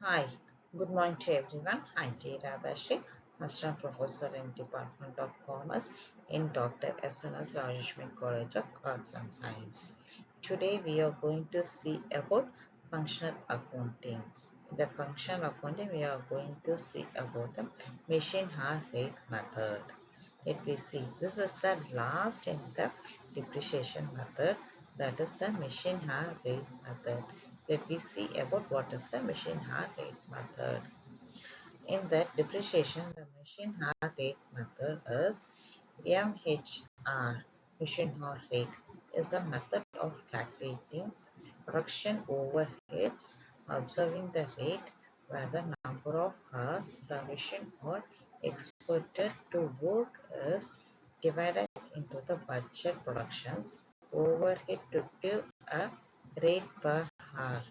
Hi, good morning to everyone. Hi, Dr.D.Radhasri, Assistant Professor in Department of Commerce in Dr. SNS Rajeshwari College of Arts and Science. Today we are going to see about functional accounting. In the functional accounting, we are going to see about the machine hour rate method. Let me see. This is the last in the depreciation method. That is the machine hour rate method. Let me see about what is the machine hour rate method. In that depreciation, the machine hour rate method is MHR. Machine hour rate is a method of calculating production overheads, observing the rate where the number of hours the machine or expected to work is divided into the budget productions overhead to give a rate per hour.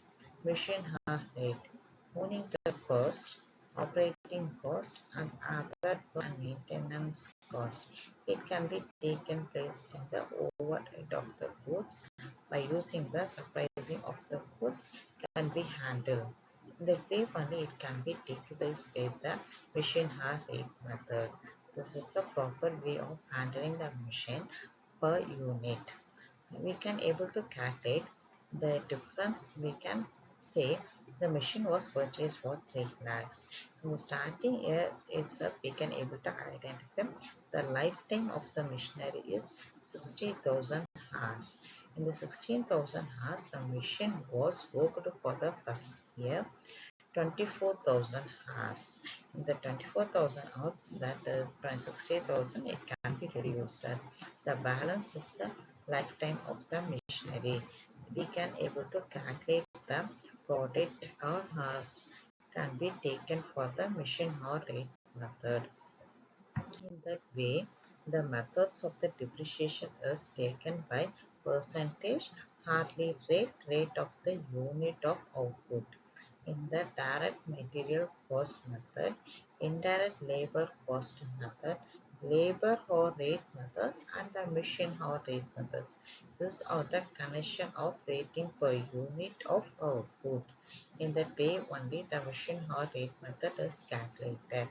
Machine hour rate, owning the cost, operating cost, and other maintenance cost. It can be taken place in the overhead of the goods by using the surprising of the goods can be handled. In that way only it can be taken place by the machine hour rate method. This is the proper way of handling the machine per unit. We can able to calculate the difference. We can say the machine was purchased for 3 lakhs. In the starting year itself, we can able to identify the lifetime of the machinery is 60,000 hours. In the 16,000 hours, the machine was worked for the first year 24,000 hours. In the 24,000 hours, that 60,000, it can be reduced. The balance is the lifetime of the machinery. We can able to calculate the product or hours can be taken for the machine hour rate method. In that way, the methods of the depreciation is taken by percentage, hourly rate, rate of the unit of output. In the direct material cost method, indirect labor cost method, labor hour rate methods, and the machine hour rate methods. These are the connection of rating per unit of output. In that way, only the machine hour rate method is calculated.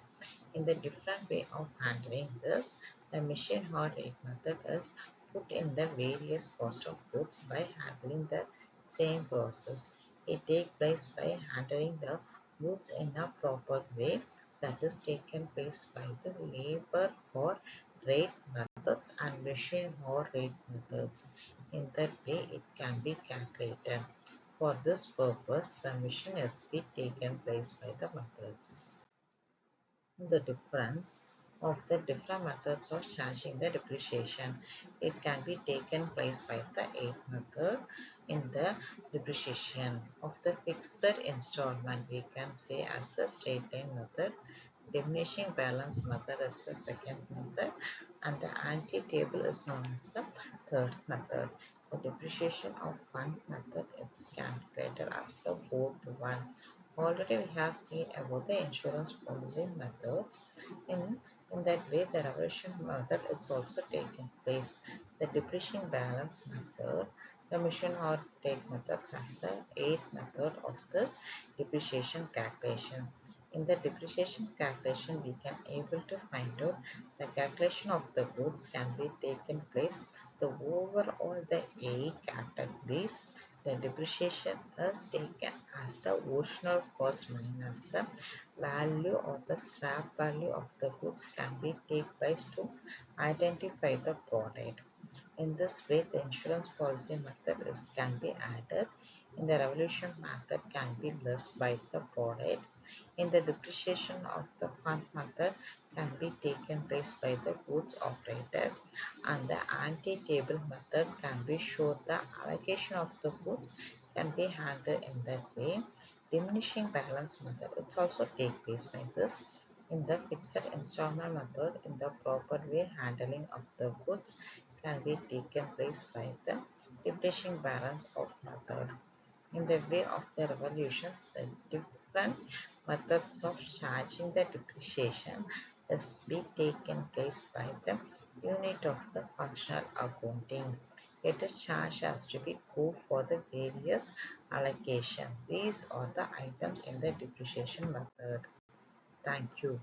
In the different way of handling this, the machine hour rate method is put in the various cost of goods by handling the same process. It takes place by handling the goods in a proper way, that is taken place by the labor or rate methods and machine or rate methods. In that way, it can be calculated. For this purpose, the machine is be taken place by the methods. The difference of the different methods of charging the depreciation. It can be taken place by the 8th method. In the depreciation of the fixed installment, we can say as the straight line method. Diminishing balance method is the second method, and the anti-table is known as the third method. The depreciation of fund method is calculated as the fourth one. Already we have seen about the insurance policy methods. In that way, the reversion method is also taken place. The depreciation balance method, the mission or take methods as the eighth method of this depreciation calculation. In the depreciation calculation, we can able to find out the calculation of the goods can be taken place. The overall the eight categories, the depreciation is taken as the original cost minus the value or the scrap value of the goods can be take place to identify the product. In this way, the insurance policy method can be added. In the revolution method can be less by the product. In the depreciation of the fund method can be taken place by the goods operated, and the anti-table method can be shown the allocation of the goods can be handled in that way. Diminishing balance method, it also take place by this. In the fixed installment method, in the proper way handling of the goods can be taken place by the diminishing balance of method. In the way of the revolutions, the different methods of charging the depreciation is be taken place by the unit of the functional accounting. It is charged as to be go for the various allocation. These are the items in the depreciation method. Thank you.